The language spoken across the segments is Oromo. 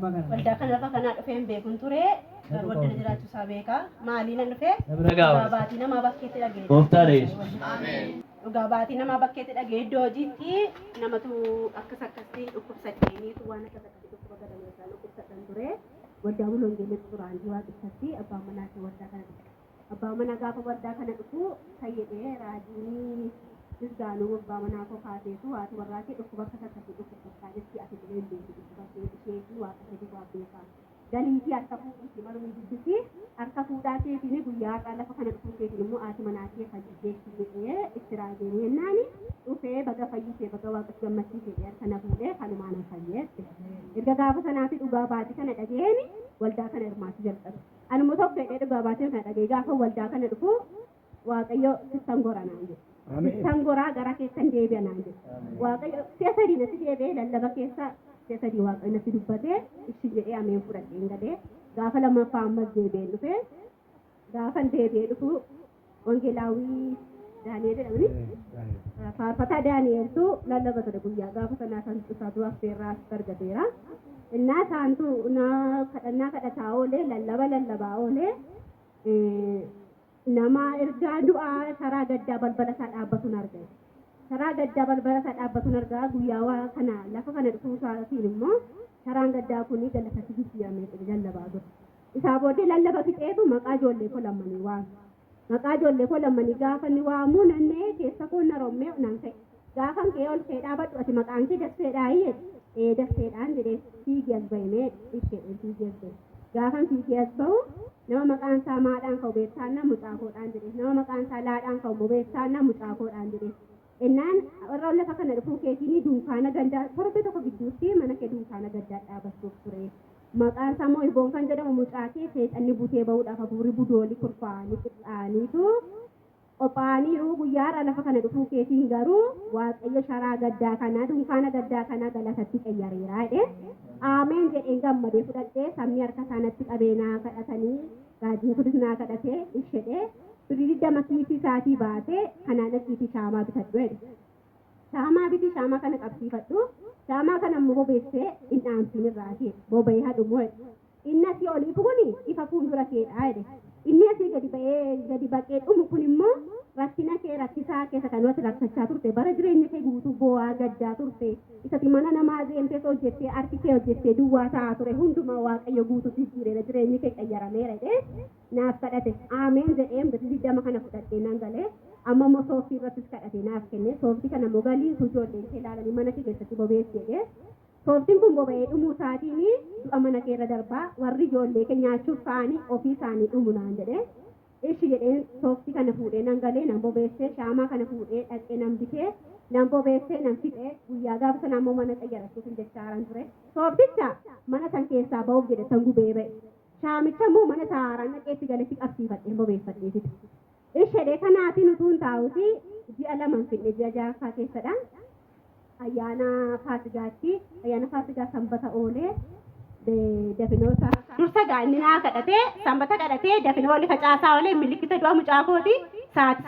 waldaa kana lafa kana dhufeen beekun ture garuu wadda jiraachuu isaa beeka maaliin an dhufe dhugaa baatii namaa bakkeetti dhagee dhugaa baatii namaa bakkeetti dhagee iddoo hojiitti namatu akkasii dhukkubsateeniitu waan akkasii dhukkuba gadameessaa dhukkubsatan ture waldaa buloon geellee xuraantii waaqessatti abbaan manaatii waldaa kana dhufe abbaan manaa gaafa waldaa kana dhufu fayyadee raajii Isgaanuu abbaa manaa koo kaaseetu haati warraatee dhukkuba akkasii dhukkubsateetti ati dhufeen beeku dhukkuba isheetii waaqessatti waa beekaa Galii harka fuudhii maruu dubbisi harka fuudhaa keetiin guyyaa har'aa lafa kana dhufuu keetiin immoo haati manaa kee kan jijjeessitee itti raajee yennaani dhufee baga fayyisee baga waaqatti gammachiisee kana fuudhee kanumaan fayyeesse erga gaafa sanaafi dhugaa baatii kana dhageeni waldaa kana hirmaatu jalqabe anuma tokko jedhee dhugaa baatii kana dhagee gaafa waldaa kana dhufu waaqayyo sittan goranaan jedhe sittan goraa gara keessan deebi'anaan jedhe waaqayyo si'a sadii natti deebi'ee lallaba keessa Jadi waktu nasi dubbate isi jedhee ameen fudhadheen galee gaafa lammaffaa ammas deebi'ee dhufe gaafa deebi'ee dhufu wangeelaawwii Daani'eel jedhamni faarfataa Daani'eeltu lallaba ture guyyaa gaafa sanaa kan isaatu affeerraa argateera innaa isaantu kadhannaa kadhataa oolee lallabaa oolee nama ergaa du'aa karaa gaddaa balbala isaa dhaabbatuun argame. Karaa gaddaa balbala isaa dhaabbatuun argaa guyyaa kana lafa kana dhufuu isaatiin immoo karaan gaddaa kuni galatatti jijjiiramee lallabaa ture. Isaa booddee lallaba fixeetu maqaa ijoollee koo lammanii waamu. Maqaa ijoollee koo lammanii gaafa inni waamu nannee keessa koo na rommee nan ka'e. Gaafa kee ol ka'ee dhaabadhu ati maqaan kee dasseedhaa dasseedhaan jedhee fiigee as bahee ishee fiigee as bahe. Gaafa fiigee as bahu nama maqaan isaa maadhaan ka'u beektaan na mucaakoodhaan jedhee nama maqaan isaa laadhaan ka'u beektaan na mucaakoodhaan jedhee. Innaan warra lafa kana dhufuu keetiin dunkaana gandaa torbe tokko gidduutti mana kee dunkaana gaddaa dhaabachuuf ture. Maqaan isaa immoo Iboon kan jedhamu mucaatee seexanni butee bahuudhaaf hafuurri budoolii kurfaa'anii qixxaaniitu qophaa'aniiru guyyaadha lafa kana dhufuu keetiin garuu waaqayyo sharaa gaddaa kanaa dunkaana gaddaa kanaa galatatti qayyareeraa jedhee aameen jedheen gammadee fudhadhee sammii harka isaanatti qabeenaa kadhatanii raajii kudisnaa kadhatee ishedhee Birida makiitii isaatii baatee kanaan achiitii shaamaa bitadhu jedhe. Shaamaa biti shaamaa kana qabsiifadhu. Shaamaa kana immoo bobeessee hin dhaamsiin irraati. Boba'ee hadhumoo jedhe. Inni asii olii kuni ifa fuuldura keedhaa jedhe. Inni asii gadi baqee dhumu kun immoo rakkina kee rakkisaa keessa kan nuti rakkachaa turte bara jireenya kee guutuu boo'aa gaddaa turte. Isati mana namaa deemtee hojjettee harki kee hojjettee duwwaa ta'aa ture hundumaa waaqayyo guutuutti jireenya jireenyi kee qayyarameera jedhee naaf kadhate. Aameen jedheen biddama kana fudhadhee nan galee amma immoo sooftii irrattis kadhate naaf kenne sooftii kana immoo galii ijoolleen kee ilaalanii mana kee keessatti bobeessi jedhee. Sooftiin kun boba'ee dhumuu isaatiin du'a mana keerra darbaa warri ijoollee kee nyaachuuf ka'anii ofii isaanii dhumu naan jedhee. Ishi jedheen sooftii kana fuudhee nan galee nan bobeessee shaamaa kana fuudhee dhaqee nan bitee nan bobeessee nan fixee guyyaa gaafa sana ammoo mana xayyarachuuf hin jechaaran ture. Soofticha mana san keessaa ba'uuf jedhe san gubee ba'e. Shaamicha immoo mana saaraan dhaqeetti galetti qabsiifadhee bobeeffadhee fite. Ishedhee kanaatiin utuu hin taa'uti ji'a lama fidhe ji'a jaarsaa keessadhaan ayyaana faasigaa sanbata oolee dafinoota dursa gaa'inni naa kadhatee sanbata kadhatee dafinooli facaasaa oolee milikkita du'a mucaakooti sa'aatii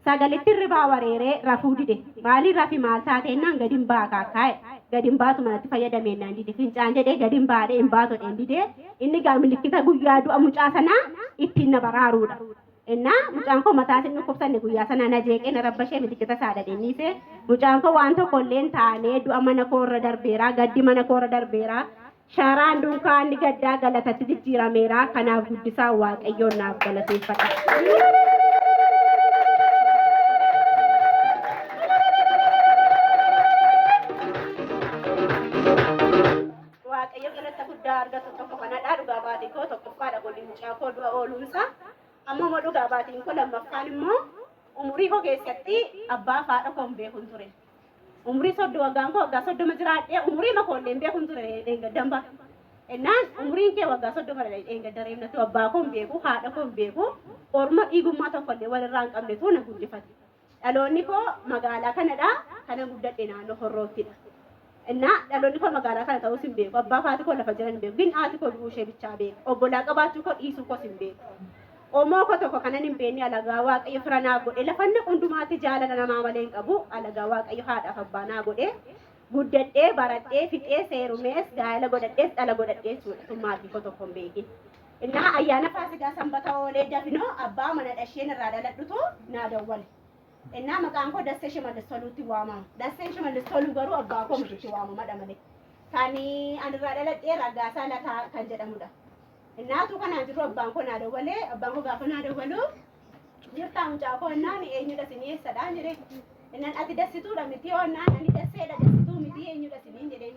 sagalitti ribaa wareeree rafuu dide maaliin rafi maal taateenaan gadin baa kaakkaa'e gadin baatu manatti fayyadameenaan dide fincaan jedhee gadin baadhee hin baatu dheen dide inni gaa milikkita guyyaa du'a mucaa sanaa ittiin na baraaruudha. Inna mucaan koo mataa isin dhukkubsanne guyyaa sana na jeeqee na rabbashee milikkita saadha deemnise mucaan koo waan tokko illeen taanee du'a mana koo irra darbeera gaddi mana koo irra darbeera sharaan dunkaanni gaddaa galatatti jijjiirameera kanaaf guddisaa waaqayyoon naaf galateeffadha. Waaqayyo galata guddaa argatu tokko kanadhaa dhugaa baatii koo tokkoffaadha godhi mucaa koo du'a ooluunsa. Amma mau dhugaa baatiin koo lammaffaan immoo umurii koo keessatti abbaa fi haadha koo hin beekun ture. Umurii waggaan koo waggaa 30 jiraadhee umurii makoollee hin beekun ture dheengaddamba. Innaan umuriin kee waggaa 30 dheengadda reemnatu abbaa koo hin beeku haadha koo hin beeku orma dhiigummaa tokkollee walirraa hin qabnetu na guddifate. Dhaloonni koo magaalaa kanadhaa kana guddadhe naannoo Horroottidha. Innaa dhaloonni koo magaalaa kana ta'us hin beeku abbaa fi haati koo lafa jiran hin beeku gin haati koo du'uu ishee bichaa beeku obbolaa qabaachuu koo dhiisuu koos hin beeku. Omoo koo tokko kanan hin beekne alagaa waaqayyo fira naa godhe lafanne hundumaatti jaalala namaa malee hin qabu alagaa waaqayyo haadhaaf abbaa naa godhe guddadhee baradhee fixee seerumees gaa'ela godhadhees dhala godhadhees maatii koo tokko hin beekin. Innaa ayyaana faasigaa sanbata oolee dafinoo abbaa mana dhasheen irraa dhaladhutu naa dawwale. Innaa maqaan koo Dassee Shimallis Toluutti waamama. Dasseen Shimallis Toluu garuu abbaa koo mititti waamamadha malee. Kan anirraa dhaladhee Raggaasaa Lataa kan jedhamudha. Innaatu kanaan jiru abbaan koo naa dawwalee abbaan koo gaafa naa dawwalu jirtaa mucaa koo innaan eenyudha sinii eessadhaan jedhee. Innan ati dassituudha miti hoonnaan ani dasseedha dassituu miti eenyudha siniin jedheen.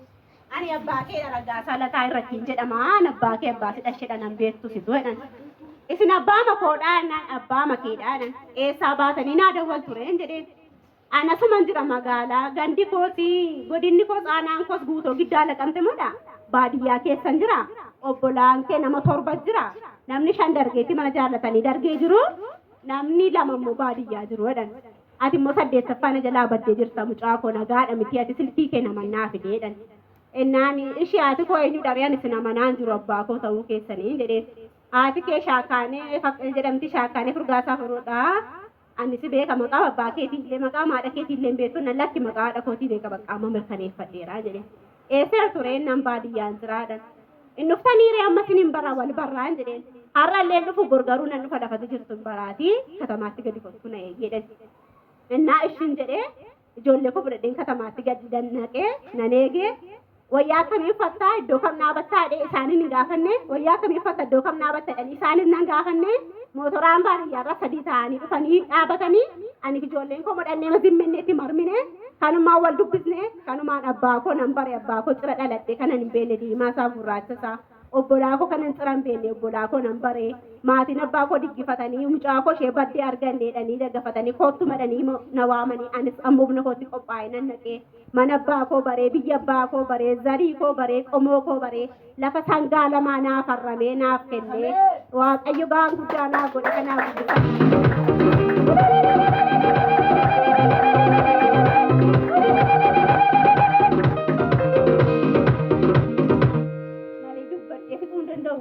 Ani abbaa kee Raggaasaa Lataa irrattiin jedhamaan abbaa kee abbaa si dhashedhanan beektu situ jedhan. Isin abbaa makoodhaan abbaa makeedhaan eessaa baatanii naa dawwal tureen jedheen. Anasuman jira magaalaa gandi kooti godinni koos aanaan koos guutoo giddaa laqamte moodha. Baadiyyaa keessan jira obbolaan kee nama 7 jira namni 5 dargeetti mana jaallatanii dargee jiru namni 2 immoo baadiyyaa jiru jedhan. Ati immoo 8ffaan jalaa baddee jirta mucaa koo nagaadha miti ati silkii kee nama naa fideedhan. Innaan ishee ati koo eenyu dhariyaan isin amanaan jiru abbaa koo ta'uu keessanii jedhee. Ati kee shaakaanee jedhamti shaakaanee furgaasaa furuudhaa. Ani si beeka maqaa abbaa keetiillee maqaa haadha keetiillee beektu nan lakki maqaa haadha kootii beeka bakka amma mirkaneeffadheera jedhee. Eessa tureen nan baadiyyaan jiraadhan. Inni uffaniiree amma sinin bara wal barraan jedheen. Har'allee dhufu gurgaruu nan dhufa lafatu jirtu baraatii katamaatti gadi kottu na eegedhan. Innaa ishiin jedhee ijoollee koo fudhadheen katamaatti gadi dannaqee nan eegee wayyaa akkamii uffattaa iddoo kam dhaabattaa jedhee isaaniin hin gaafanne wayyaa akkamii uffatta iddoo kam dhaabatta jedhanii isaaniin nan gaafanne mootoraan baadiyyaarra 3 ta'anii dhufanii dhaabatanii ani ijoolleen koo modhannee mazimmenneetti marmine kanumaan wal dubbisne kanumaan abbaa koo nan bare abbaa koo cira dhaladhe kanan hin beekne diimaa isaa gurraacha isaa obbolaa koo kanan cira hin beekne obbolaa koo nan bare maatiin abbaa koo diggifatanii mucaa koo ishee baddee arganneedhanii daggafatanii kootti madhanii na waamanii anis ammoo buna kootti qophaa'e nan naqee mana abbaa koo baree biyya abbaa koo baree zarii koo baree qomoo koo baree lafa sangaa lamaa naaf harramee naaf kennee waaqayyo gaan guddaa naaf godhe kanaaf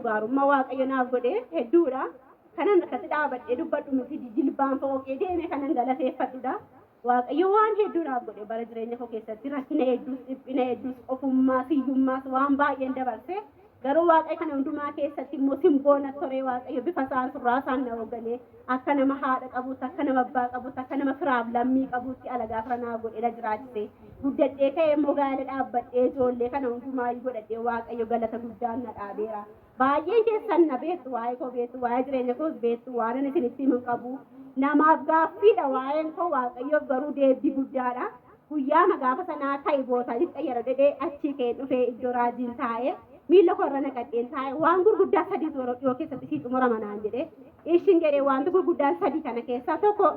gaarummaa waaqayyo naaf godhe hedduudha kanan akkasi dhaabadhee dubbadhu miti jilbaan fooqee deeme kanan galateeffadhudha waaqayyo waan hedduu naaf godhe bara jireenya koo keessatti rakkina hedduus dhiphina hedduus ofummaa siyyummaas waan baay'een dabarse garuu waaqayyo kana hundumaa keessatti immoo simboona toree waaqayyo bifa isaan surraa isaan na hoogganee akka nama haadha qabuutti akka nama abbaa qabuutti akka nama firaaf lammii qabuutti alagaa fira naaf godhe jiraachise guddadhee ka'ee immoo gaala dhaabbadhee ijoollee kana hundumaa godhadhee waaqayyo galata guddaan na dhaabeera. Baay'een keessan na beektu waa'ee koo beektu waa'ee jireenya koos beektu waan isinitti himu qabu namaaf gaaffiidha waa'een koo waaqayyoof garuu deebii guddaadha guyyaa magaafa sanaa ta'e bootaa jixa yeroo dhedhee achii ka'ee dhufee iddoo raajiin taa'ee miila korra naqadheen taa'e waan gurguddaa 3 dhiyoo keessatti sii xumurama naan jedhee ishiin jedhee wanti gurguddaan 3 kana keessaa tokko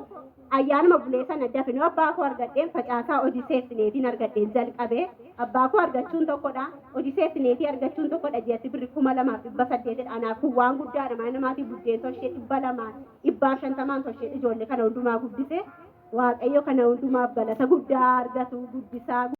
ayyaanuma bulee sana dafinoo abbaa koo argadheen facaasaa hojii seeftineetiin argadheen jalqabee abbaa koo argachuun tokkodha hojii seeftineetii argachuun tokkodha jeetti birri 2,800 anaaf kun waan guddaadha mana namaatii buddeen toshee 200 150 toshee ijoollee kana hundumaa guddise waaqayyo kana hundumaaf galata guddaa argatu guddisaa